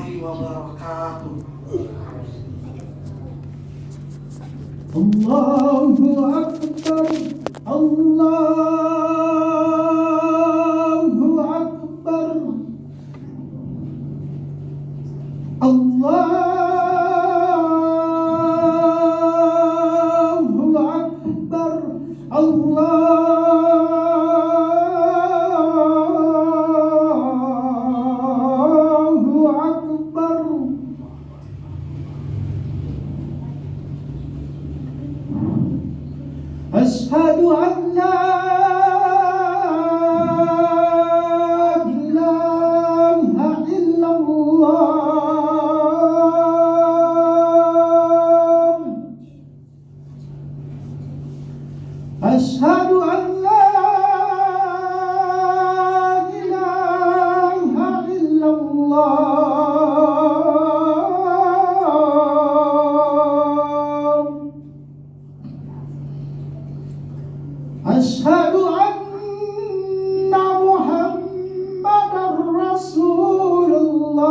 warahmatullahi wabarakatuh. Allahu Akbar, Allahu Akbar, Allahu Akbar, Allahu Akbar. Asyhadu an la ilaha illallah. Asyhadu an la ilaha illallah. Asyhadu anna Muhammadar Rasulullah.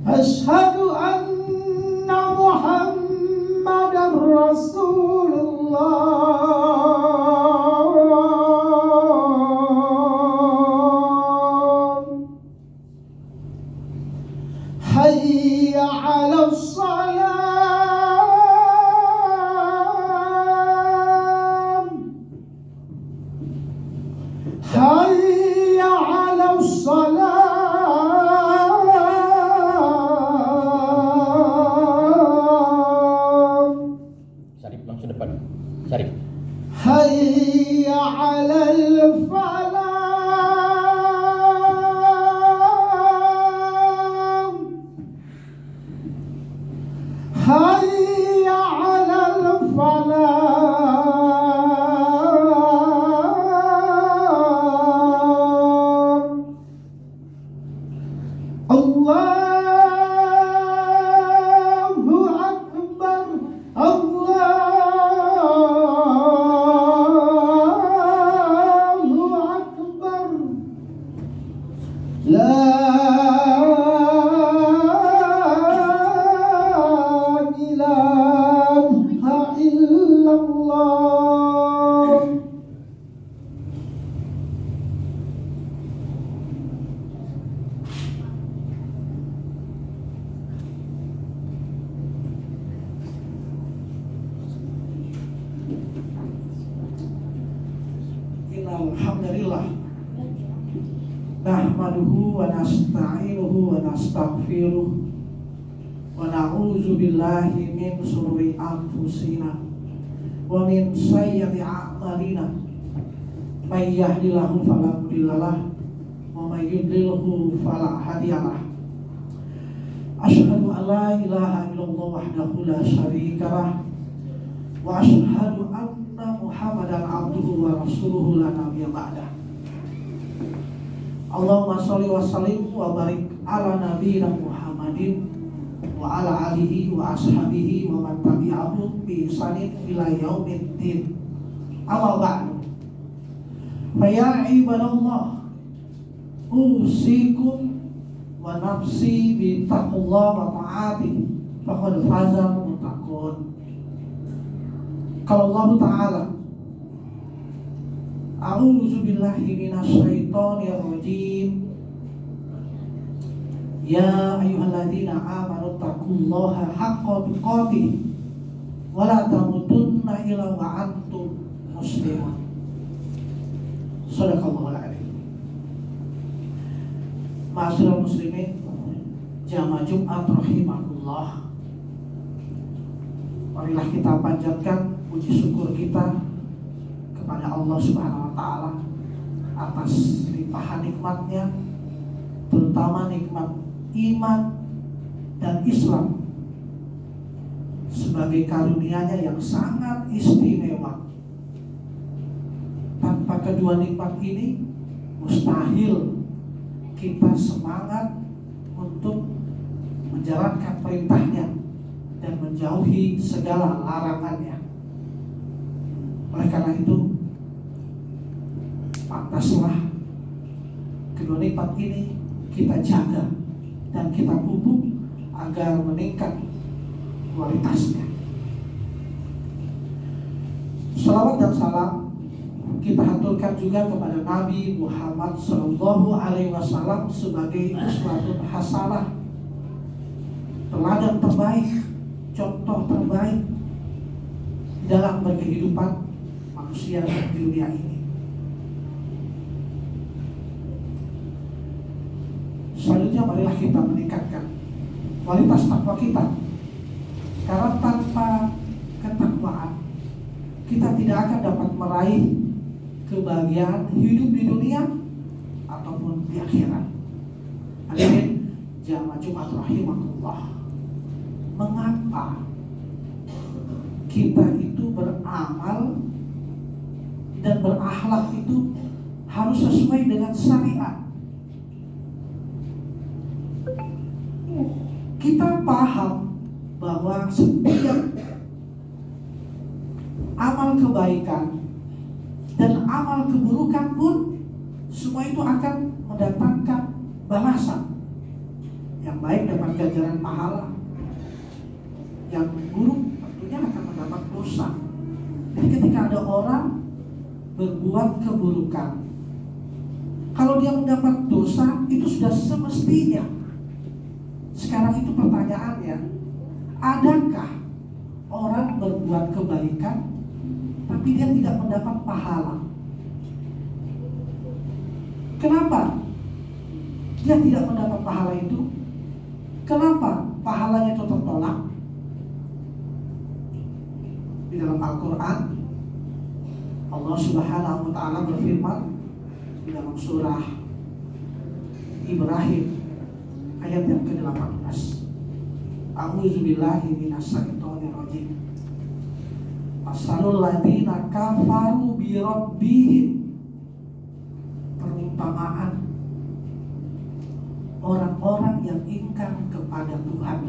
Asyhadu anna Muhammadar Rasulullah. Hayya 'alas salam. Hayya 'alas salam. Syarif langsung depan. Syarif. Hayya 'alal falah. Hayya 'alal falah. Allahu Akbar, Allahu Akbar. La ilaha illallah. Innal hamdalillah nahmaduhu wa nasta'inuhu wa nastaghfiruh wa na'udzu billahi min shururi anfusina wa min sayyiati a'malina. May yahdihillahu fala mudhillalah wa may yudlilhu fala hadiyalah. Asyhadu an la ilaha illallah wahdahu la syarikalah wa asyhadu anna Muhammadan abduhu wa rasuluhu la nabiyya ba'dah. Allahumma sholli wa sallim wa barik ala nabiyyina Muhammadin wa ala alihi wa ashabihi wa man tabi'ahum bi ihsanin ila yaumiddin. Amma ba'du. Fa ya ibadallah, usikum wa nafsi bi taqwallah wa ta'atihi faqad fazal muttaqun. Kalau Allah Ta'ala, a'udzu billahi minasyaitonir rajim. Ya ayyuhalladzina amanu taqullaha haqqa tuqatih wa la tamutunna illa wa antum muslimun. Shadaqallahul adzim. Ma'asyiral muslimin, jamaah Jumat rahimakumullah. Marilah kita panjatkan puji syukur kita kepada Allah Subhanahu wa taala atas limpahan nikmatnya, terutama nikmat iman dan Islam sebagai karunia-Nya yang sangat istimewa. Tanpa kedua nikmat ini mustahil kita semangat untuk menjalankan perintahnya dan menjauhi segala larangannya. Oleh karena itu, Pantaslah kedua nikmat ini kita jaga dan kita pupuk agar meningkat kualitasnya. Salawat dan salam kita haturkan juga kepada Nabi Muhammad SAW sebagai uswatun hasanah, teladan terbaik, contoh terbaik dalam berkehidupan manusia di dunia ini. Selanjutnya marilah kita meningkatkan kualitas takwa kita, karena tanpa ketakwaan kita tidak akan dapat meraih kebahagiaan hidup di dunia ataupun di akhirat. Hadirin jamaah Jumat rahimakumullah, mengapa kita itu beramal dan berakhlak itu harus sesuai dengan syariat? Kita paham bahwa setiap amal kebaikan dan amal keburukan pun semua itu akan mendatangkan balasan. Yang baik dapat ganjaran pahala, yang buruk tentunya akan mendapat dosa. Jadi ketika ada orang berbuat keburukan, kalau dia mendapat dosa itu sudah semestinya. Sekarang itu pertanyaannya, adakah orang berbuat kebaikan tapi dia tidak mendapat pahala? Kenapa dia tidak mendapat pahala itu? Kenapa pahalanya itu tertolak? Di dalam Al-Quran Allah Subhanahu wa ta'ala berfirman di dalam surah Ibrahim ayat yang ke-18. A'udzubillahi minasyaitonirrajim. Masalul ladzina kafaru bi rabbihim. Perumpamaan orang-orang yang ingkar kepada Tuhan.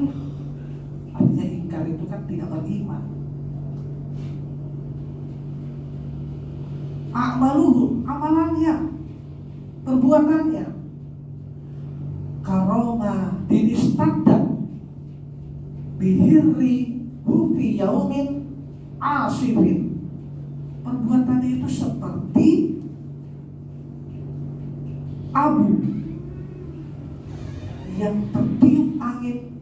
Artinya ingkar itu kan tidak beriman. A'maluhum, amalannya, perbuatannya, karoma dinistaddan bihirri hufi yaumin asifin. Perbuatannya itu seperti abu yang tertiup angin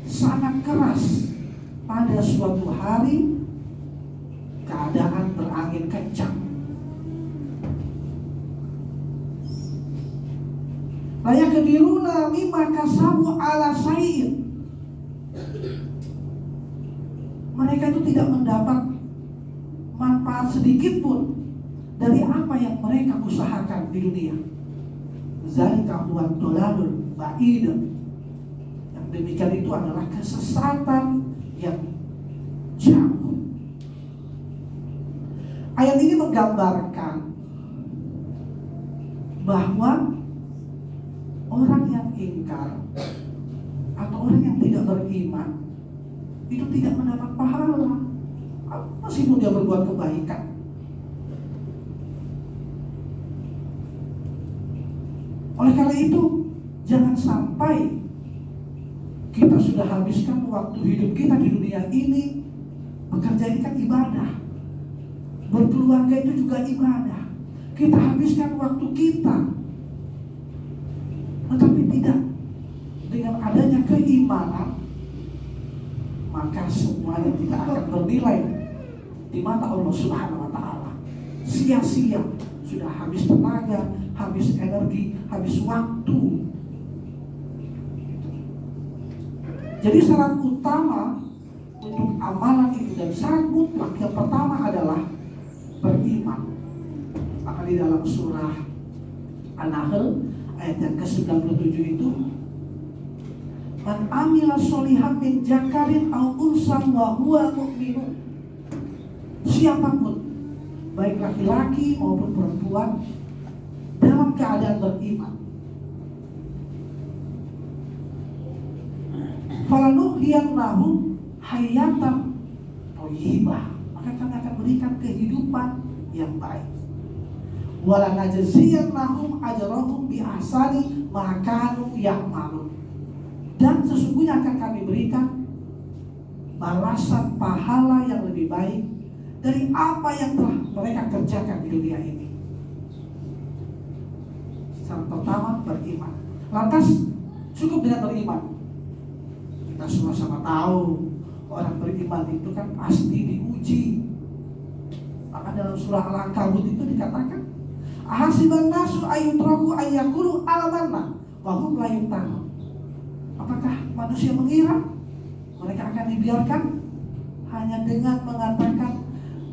sangat keras pada suatu hari, keadaan berangin kencang. Layak kediruna mimma kasabu ala sayin. Mereka itu tidak mendapat manfaat sedikit pun dari apa yang mereka usahakan di dunia. Zalika huwa dhalalul ba'id. Yang demikian itu adalah kesesatan yang jauh. Ayat ini menggambarkan bahwa orang yang ingkar atau orang yang tidak beriman itu tidak mendapat pahala meskipun dia berbuat kebaikan. Oleh karena itu, jangan sampai kita sudah habiskan waktu hidup kita di dunia ini. Bekerja ini kan ibadah, berkeluarga itu juga ibadah. Kita habiskan waktu kita, tetapi tidak dengan adanya keimanan, maka semuanya tidak akan bernilai di mata Allah Subhanahu wa ta'ala. Sia-sia, sudah habis tenaga, habis energi, habis waktu. Jadi syarat utama untuk amalan itu dan syarat mutlak yang pertama adalah beriman. Maka di dalam surah An-Nahl ayat yang ke-97 itu, man amila sholihan min dzakarin aw unsam wa huwa mu'minun. Siapapun, baik laki-laki maupun perempuan, dalam keadaan beriman, falanuhyiyannahu hayatan thayyibah, maka kami akan berikan kehidupan yang baik. wala najziyannahum ajrahum bi ahsani ma kanu ya'malun. Dan sesungguhnya akan kami berikan balasan pahala yang lebih baik dari apa yang telah mereka kerjakan di dunia ini. Yang pertama, beriman. Lantas cukup dengan beriman. Kita semua sama tahu orang beriman itu kan pasti diuji. Maka dalam surah Al-Ankabut itu dikatakan, ahasiban nasu ayyutraku ayyakulu amanna wa hum la yuftanun. Apakah manusia mengira mereka akan dibiarkan hanya dengan mengatakan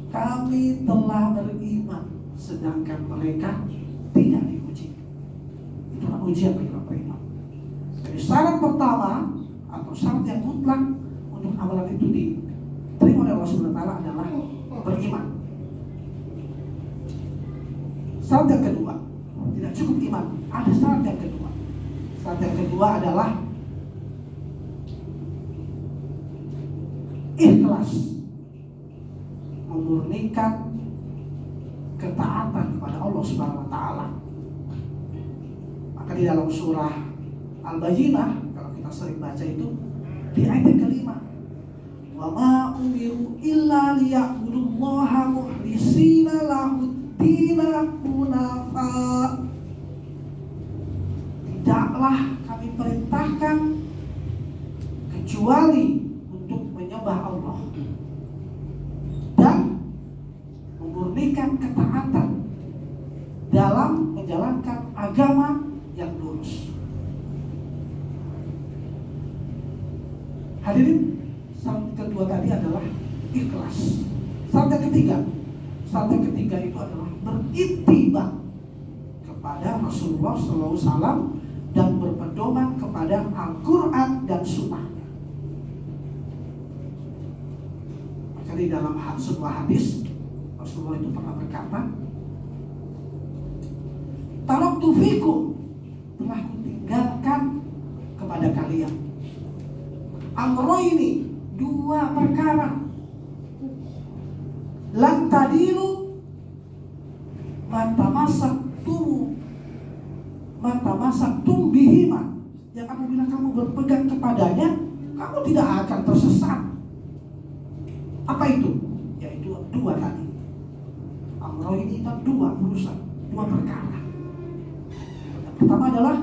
kami telah beriman, sedangkan mereka tidak diuji. Itulah ujian bagi orang beriman. Jadi syarat pertama atau syarat yang mutlak untuk amalan itu diterima oleh Allah Subhanahu wa taala adalah beriman. Syarat yang kedua, tidak cukup iman, ada syarat yang kedua. Syarat yang kedua adalah ikhlas, memurnikan ketaatan kepada Allah Subhanahu wa taala. Maka di dalam surah Al-Bayyinah, kalau kita sering baca itu di ayat yang kelima, wa ma umiru illa liya'budullaha mukhlisina lahud-dina hunafa. Tidaklah kami perintahkan kecuali untuk menyembah Allah dan memurnikan ketaatan dalam menjalankan agama yang lurus. Hadirin, syarat kedua tadi adalah ikhlas. Syarat yang ketiga itu adalah berittiba kepada Rasulullah SAW dan berpedoman kepada Al-Quran dan Sunnahnya. Maka di dalam sebuah hadis Rasulullah itu pernah berkata, taraktu fikum, telah kutinggalkan kepada kalian amroini, dua perkara, lan tadilu mata masak bihima, yang apabila kamu berpegang kepadanya kamu tidak akan tersesat. Apa itu? Yaitu dua tadi. Amroini itu dua urusan, dua perkara. Yang pertama adalah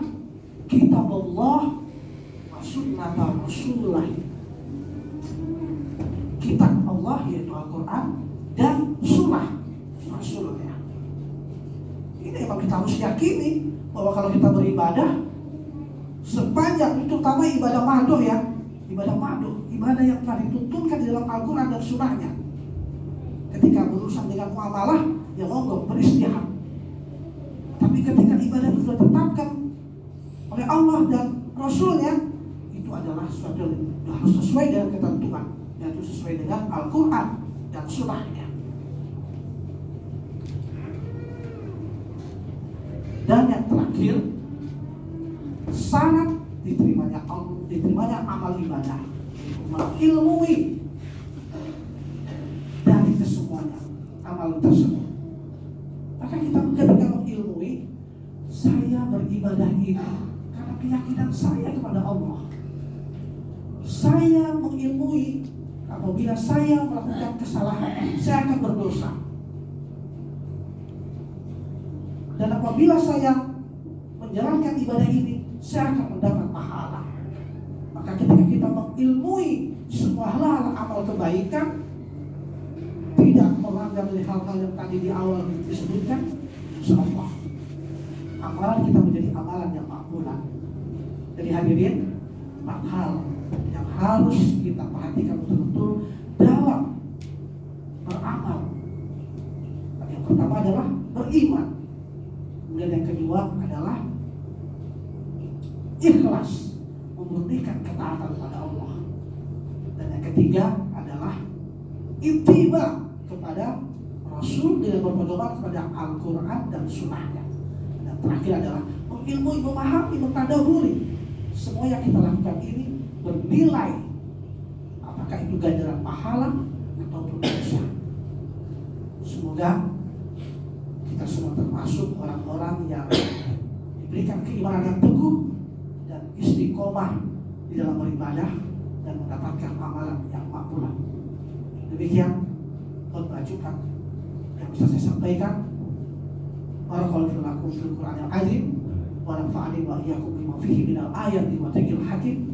kitab Allah wa sunnata Rasulullah. Kitab Allah yaitu Al-Quran dan sunnah Rasulnya. Ini yang kita harus yakini, bahwa kalau kita beribadah sepanjang, terutama ibadah mahdoh ya, ibadah yang telah dituntunkan di dalam Al-Quran dan sunnahnya. Ketika berurusan dengan muamalah, ya monggo beristihad. Tapi ketika ibadah itu sudah ditetapkan oleh Allah dan Rasulnya, itu adalah sesuatu yang harus sesuai dengan ketentuan, yaitu sesuai dengan Al-Quran dan sunnahnya. Dan yang terakhir, syarat diterimanya amal ibadah, mengilmui dari kesemuanya amal tersebut. Maka kita ketika mengilmui, saya beribadah ini karena keyakinan saya kepada Allah. Saya mengilmui apabila saya melakukan kesalahan, saya akan berdosa. Dan apabila saya menjalankan ibadah ini, saya akan mendapat pahala. Maka ketika kita mengilmui semua hal amal kebaikan, tidak melanggar dari hal-hal yang tadi di awal disebutkan, insyaallah amalan kita menjadi amalan yang makbulah. Jadi hadirin, 4 hal yang harus kita perhatikan betul-betul dalam beramal. Yang pertama adalah beriman. Kemudian yang kedua adalah ikhlas, memurnikan ketaatan kepada Allah. Dan yang ketiga adalah ittiba kepada Rasul dengan berpedoman kepada Al-Quran dan Sunnahnya. Dan terakhir adalah mengilmui, memahami, mentadaburi. Semua yang kita lakukan ini bernilai, apakah itu ganjaran pahala ataupun dosa. Semoga kita kita semua termasuk orang-orang yang diberikan keimanan yang teguh dan istiqomah di dalam beribadah dan mendapatkan amalan yang makbul. Demikian khutbah Jumat yang bisa saya sampaikan. Barakallahu lakum fil Qur'anil azim wa nafa'ani wa iyyakum bima fihi minal ayati wa dzikril hakim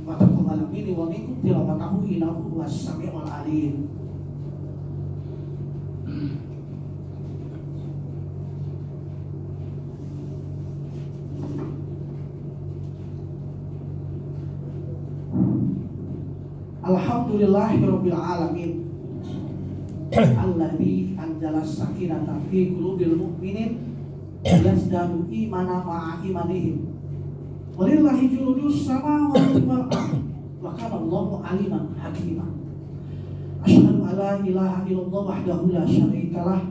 wa taqabbal minni wa minkum tilawatahu innahu huwas samiul alim. Alhamdulillahirabbil alamin. Alladzi anzala sakinata fi qulubil mu'minin yazdadu imana ma'a imanihim. Walillahi junudus samawati wal ardh wa kana Allahu aliman hakima. Asyhadu an la ilaha illallah wahdahu la syarikalah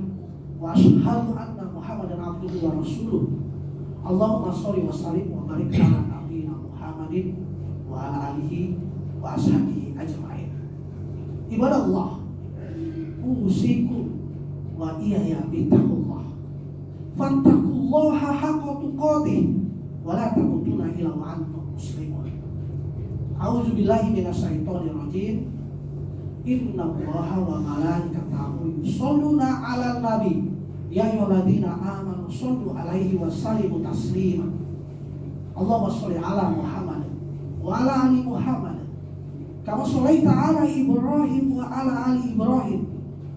wa asyhadu anna Muhammadan abduhu wa rasuluh. Allahumma shalli wa sallim wa barik ala nabiyyina Muhammadin wa ala alihi wa ashabihi ajma'in. Ibadallah, usiku wa iyaya bittaqullah. Fattaqullaha haqqa tuqatih wa la tamutunna illa wa antum muslimun. A'udzu billahi minasyaitonir rajim. Innallaha wa malaikatahu yusholluna 'alan nabi. Ya ayyuhalladzina amanu shollu 'alaihi wa sallimu taslima. Allahumma sholli 'ala Muhammad wa 'ala ali Muhammad kama shallaita 'ala Ibrahim wa 'ala ali Ibrahim.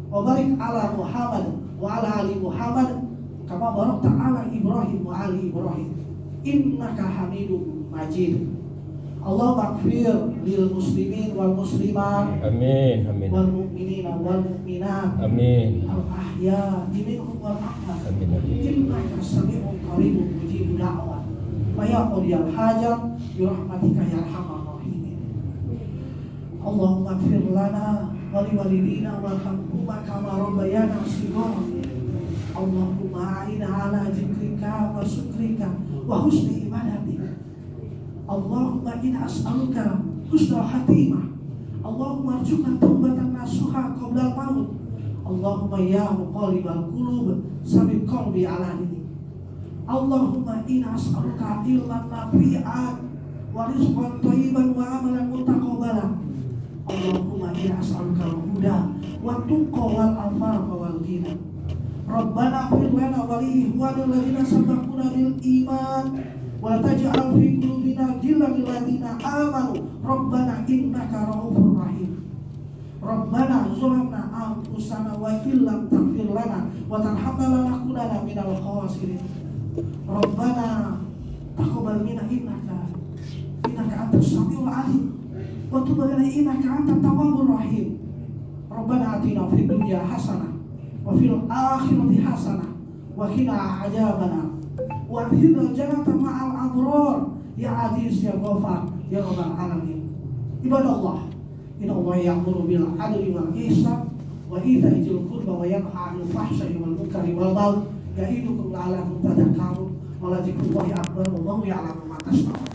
Wa barik ala Muhammad wa ala ali Muhammad kama barakta ala Ibrahim wa ali Ibrahim innaka Hamidum Majid. Allahumma ighfir lil muslimin wal muslimat, Amin, amin. wal mu'minina wal mu'minat, Amin. al ahya'i minhum wal amwat. Amin, amin. Innaka sami'un qaribun mujibud da'wat. Wa ya qadiyal hajat bi rahmatika ya arhamar rahimin. Allahumma ighfir lana wali walidina warhamhuma kama rabbayana shighara. Allahumma a'inna ala zikrika wa syukrika wa husni ibadatika. Allahumma inna as'aluka husnal khatimah. Allahumma arzuqna taubatan nasuha qabla al-maut. Allahumma ya muqallibal qulub sabbit qalbi ala dinik. Allahumma inna as'aluka ilman nafi'an wa rizqan thayyiban wa amalan mutaqabbalan. Allahumma inna as'aluka al-huda wa tuqa wal afafa wal ghina. Rabbana ighfir lana wa li ikhwanina alladziina sabaquna bil iman wa la taj'al fi qulubina ghillan lil ladziina amanu Rabbana innaka ra'ufur rahim. Rabbana zalamna anfusana wa illam taghfir lana wa tarhamna lanakunanna minal khasirin. Rabbana taqabbal minna innaka antas samiul alim. Wa tub alaina innaka antat tawwabur rahim. Rabbana atina fid dunya hasanah wa fil akhirati hasanah wa qina adzabannar. Wa adkhilna jannata ma'al abrar ya aziz ya ghafar ya rabbal alamin. Ibadallah, innallaha ya'muru bil 'adli wal ihsan wa ita'i dzil qurba wa yanha 'anil fahsya'i wal munkari wal baghi ya'idukum la'allakum tadhakkarun. Wa la dzikrullahi akbar wallahu ya'lamu ma tasna'un.